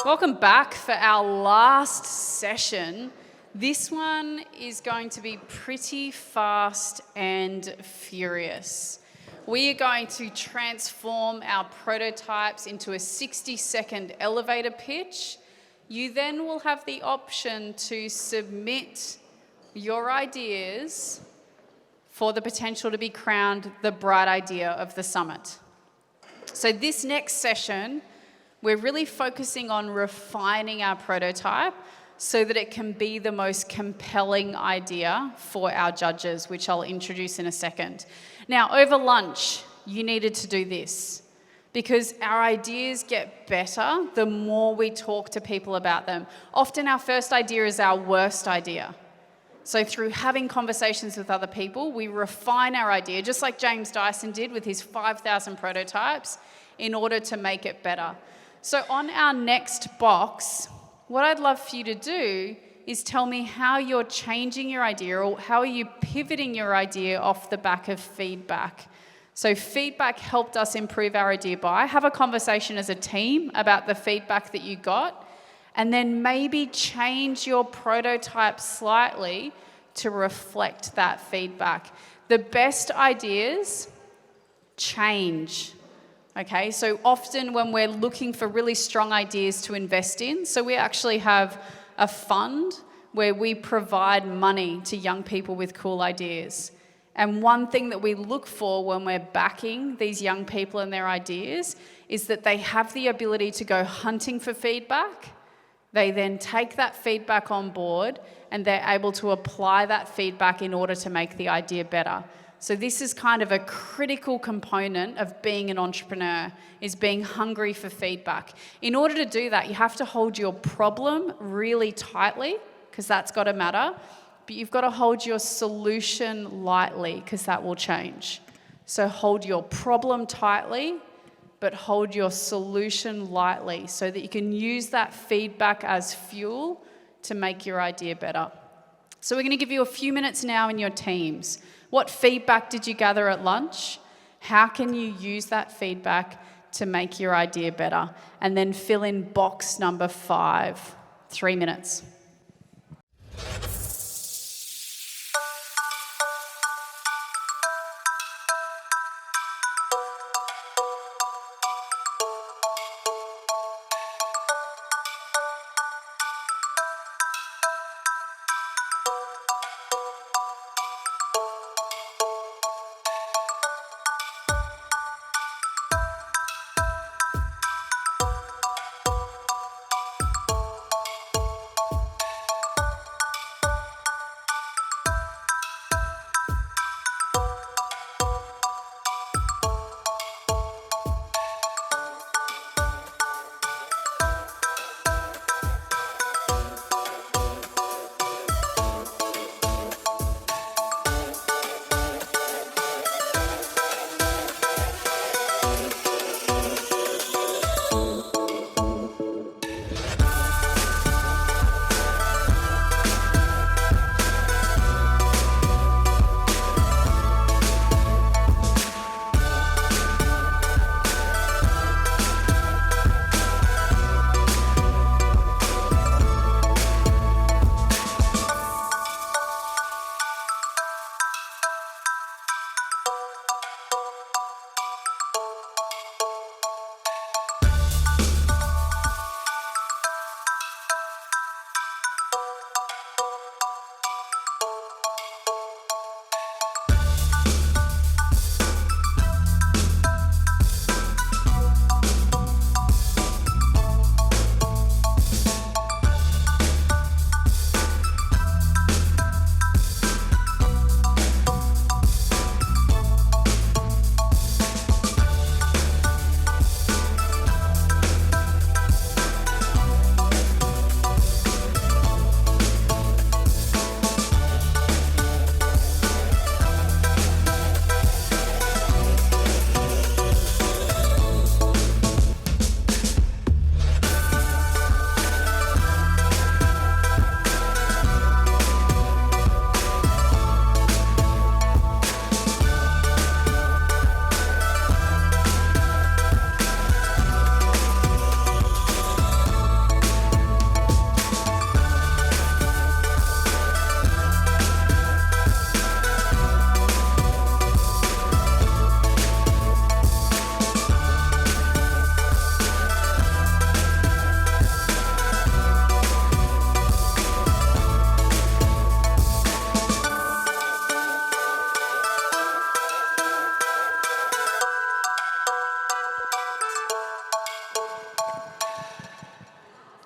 Welcome back for our last session. This one is going to be pretty fast and furious. We are going to transform our prototypes into a 60-second elevator pitch. You then will have the option to submit your ideas for the potential to be crowned the bright idea of the summit. So this next session, we're really focusing on refining our prototype so that it can be the most compelling idea for our judges, which I'll introduce in a second. Now, over lunch, you needed to do this because our ideas get better the more we talk to people about them. Often our first idea is our worst idea. So through having conversations with other people, we refine our idea, just like James Dyson did with his 5,000 prototypes, in order to make it better. So on our next box, what I'd love for you to do is tell me how you're changing your idea or how are you pivoting your idea off the back of feedback. So feedback helped us improve our idea by. Have a conversation as a team about the feedback that you got, and then maybe change your prototype slightly to reflect that feedback. The best ideas change. Okay, so often when we're looking for really strong ideas to invest in, so we actually have a fund where we provide money to young people with cool ideas. And one thing that we look for when we're backing these young people and their ideas is that they have the ability to go hunting for feedback. They then take that feedback on board and they're able to apply that feedback in order to make the idea better. So this is kind of a critical component of being an entrepreneur, is being hungry for feedback. In order to do that, you have to hold your problem really tightly, because that's got to matter. But you've got to hold your solution lightly, because that will change. So hold your problem tightly, but hold your solution lightly so that you can use that feedback as fuel to make your idea better. So we're going to give you a few minutes now in your teams. What feedback did you gather at lunch? How can you use that feedback to make your idea better? And then fill in box number 5, 3 minutes.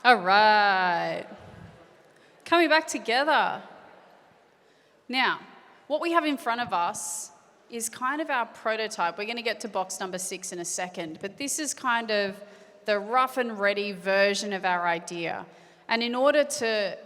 All right. Coming back together. Now, what we have in front of us is kind of our prototype. We're going to get to box number 6 in a second, but this is kind of the rough and ready version of our idea. And in order to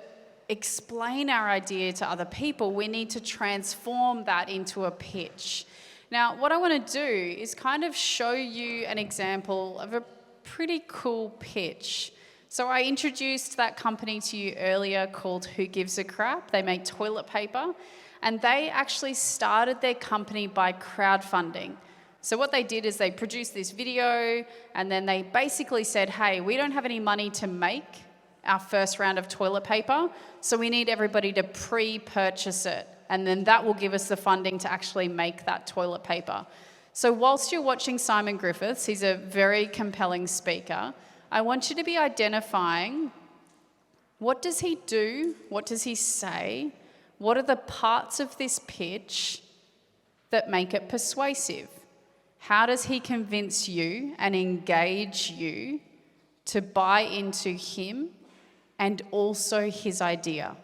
explain our idea to other people, we need to transform that into a pitch. Now, what I want to do is kind of show you an example of a pretty cool pitch. So I introduced that company to you earlier called Who Gives a Crap. They make toilet paper, and they actually started their company by crowdfunding. So what they did is they produced this video, and then they basically said, hey, we don't have any money to make our first round of toilet paper, so we need everybody to pre-purchase it, and then that will give us the funding to actually make that toilet paper. So whilst you're watching Simon Griffiths, he's a very compelling speaker, I want you to be identifying, what does he do? What does he say? What are the parts of this pitch that make it persuasive? How does he convince you and engage you to buy into him and also his idea?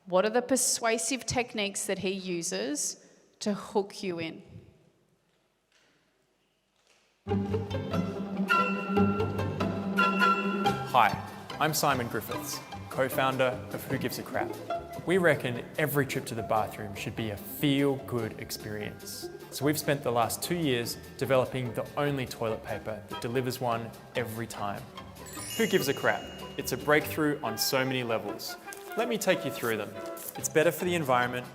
What are the persuasive techniques that he uses to hook you in? Hi, I'm Simon Griffiths, co-founder of Who Gives a Crap. We reckon every trip to the bathroom should be a feel-good experience. So we've spent the last 2 years developing the only toilet paper that delivers one every time. Who Gives a Crap? It's a breakthrough on so many levels. Let me take you through them. It's better for the environment,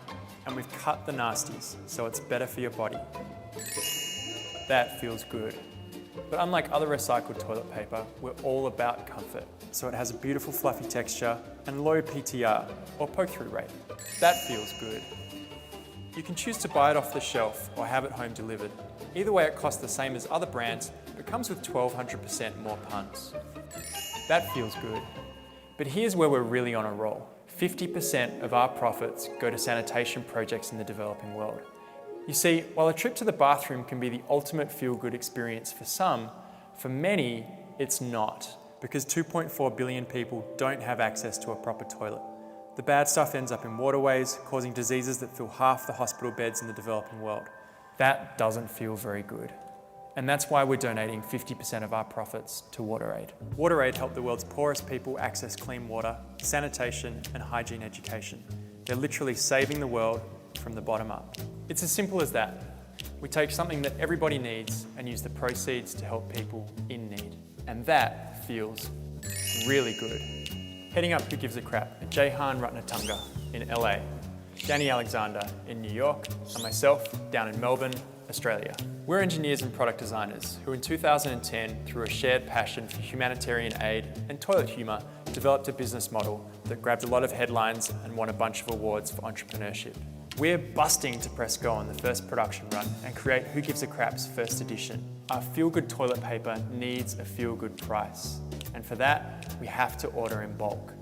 and we've cut the nasties, so it's better for your body. That feels good. But unlike other recycled toilet paper, we're all about comfort. So it has a beautiful fluffy texture and low PTR, or poke-through rate. That feels good. You can choose to buy it off the shelf or have it home delivered. Either way, it costs the same as other brands, but comes with 1,200% more puns. That feels good. But here's where we're really on a roll. 50% of our profits go to sanitation projects in the developing world. You see, while a trip to the bathroom can be the ultimate feel-good experience for some, for many, it's not, because 2.4 billion people don't have access to a proper toilet. The bad stuff ends up in waterways, causing diseases that fill half the hospital beds in the developing world. That doesn't feel very good. And that's why we're donating 50% of our profits to WaterAid. WaterAid help the world's poorest people access clean water, sanitation, and hygiene education. They're literally saving the world from the bottom up. It's as simple as that. We take something that everybody needs and use the proceeds to help people in need. And that feels really good. Heading up Who Gives a Crap are Jehan Ratnatunga in LA, Danny Alexander in New York, and myself down in Melbourne, Australia. We're engineers and product designers who in 2010, through a shared passion for humanitarian aid and toilet humour, developed a business model that grabbed a lot of headlines and won a bunch of awards for entrepreneurship. We're busting to press go on the first production run and create Who Gives a Crap's first edition. Our feel-good toilet paper needs a feel-good price. And for that, we have to order in bulk.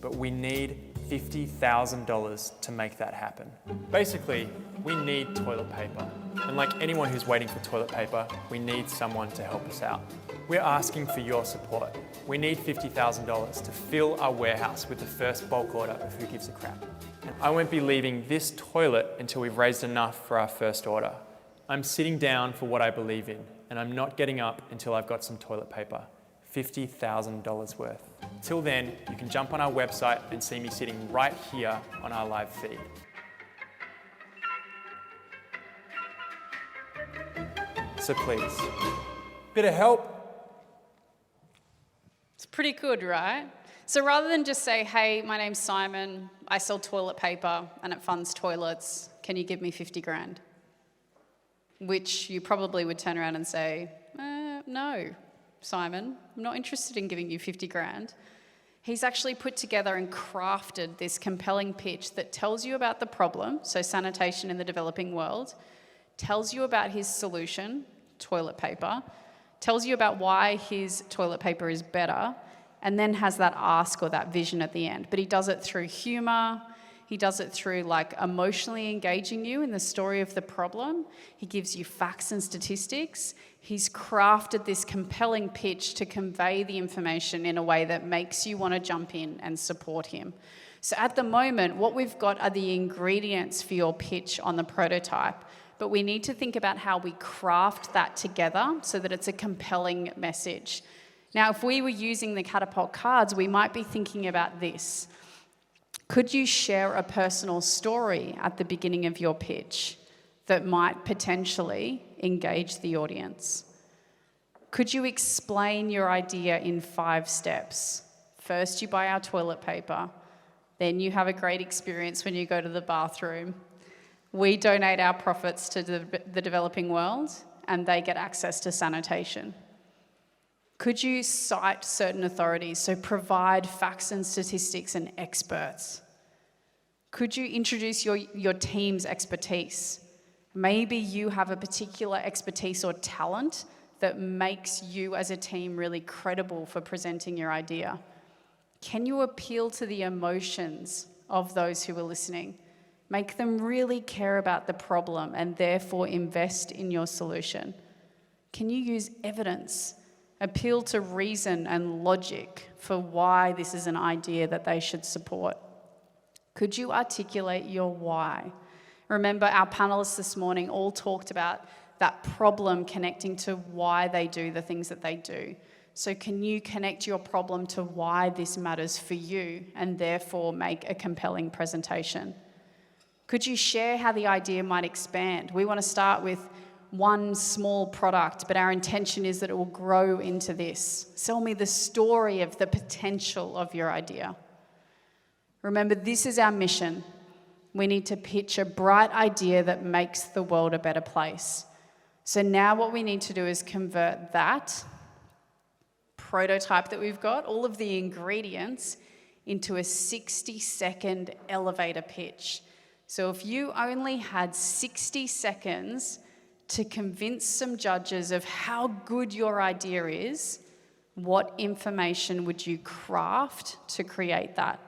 But we need $50,000 to make that happen. Basically, we need toilet paper. And like anyone who's waiting for toilet paper, we need someone to help us out. We're asking for your support. We need $50,000 to fill our warehouse with the first bulk order of Who Gives a Crap. And I won't be leaving this toilet until we've raised enough for our first order. I'm sitting down for what I believe in, and I'm not getting up until I've got some toilet paper. $50,000 worth. Till then, you can jump on our website and see me sitting right here on our live feed. So please, bit of help? It's pretty good, right? So rather than just say, hey, my name's Simon, I sell toilet paper and it funds toilets, can you give me 50 grand? Which you probably would turn around and say, no, Simon, I'm not interested in giving you 50 grand. He's actually put together and crafted this compelling pitch that tells you about the problem, so sanitation in the developing world, tells you about his solution, toilet paper, tells you about why his toilet paper is better, and then has that ask or that vision at the end. But he does it through humour, He does it through like emotionally engaging you in the story of the problem. He gives you facts and statistics. He's crafted this compelling pitch to convey the information in a way that makes you want to jump in and support him. So at the moment, what we've got are the ingredients for your pitch on the prototype, but we need to think about how we craft that together so that it's a compelling message. Now, if we were using the catapult cards, we might be thinking about this. Could you share a personal story at the beginning of your pitch that might potentially engage the audience? Could you explain your idea in 5 steps? First, you buy our toilet paper. Then you have a great experience when you go to the bathroom. We donate our profits to the developing world, and they get access to sanitation. Could you cite certain authorities, so provide facts and statistics and experts? Could you introduce your team's expertise? Maybe you have a particular expertise or talent that makes you as a team really credible for presenting your idea. Can you appeal to the emotions of those who are listening? Make them really care about the problem and therefore invest in your solution. Can you use evidence? Appeal to reason and logic for why this is an idea that they should support. Could you articulate your why? Remember, our panelists this morning all talked about that problem connecting to why they do the things that they do. So can you connect your problem to why this matters for you and therefore make a compelling presentation? Could you share how the idea might expand? We want to start with one small product, but our intention is that it will grow into this. Tell me the story of the potential of your idea. Remember, this is our mission. We need to pitch a bright idea that makes the world a better place. So now what we need to do is convert that prototype that we've got, all of the ingredients, into a 60-second elevator pitch. So if you only had 60 seconds to convince some judges of how good your idea is, what information would you craft to create that?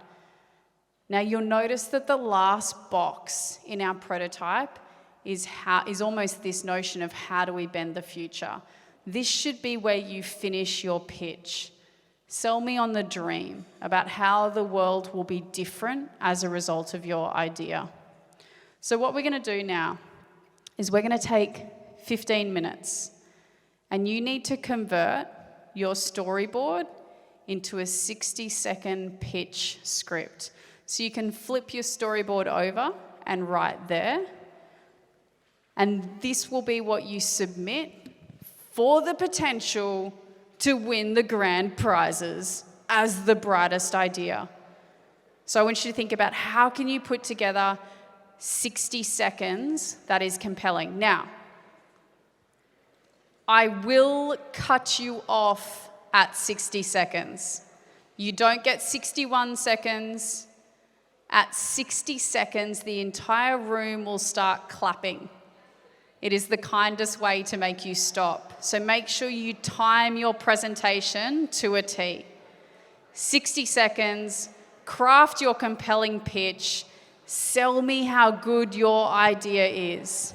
Now you'll notice that the last box in our prototype is almost this notion of how do we bend the future. This should be where you finish your pitch. Sell me on the dream about how the world will be different as a result of your idea. So what we're going to do now is we're going to take 15 minutes and you need to convert your storyboard into a 60-second pitch script. So you can flip your storyboard over and write there. And this will be what you submit for the potential to win the grand prizes as the brightest idea. So I want you to think about how can you put together 60 seconds that is compelling. Now, I will cut you off at 60 seconds. You don't get 61 seconds. At 60 seconds, the entire room will start clapping. It is the kindest way to make you stop. So make sure you time your presentation to a T. 60 seconds, craft your compelling pitch, sell me how good your idea is.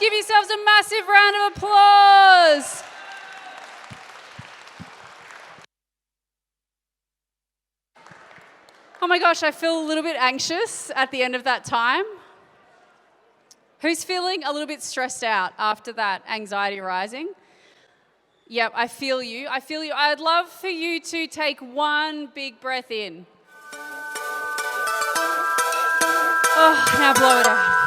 give yourselves a massive round of applause. Oh my gosh, I feel a little bit anxious at the end of that time. Who's feeling a little bit stressed out after that anxiety rising? Yep, I feel you. I feel you. I'd love for you to take one big breath in. Oh, now blow it out.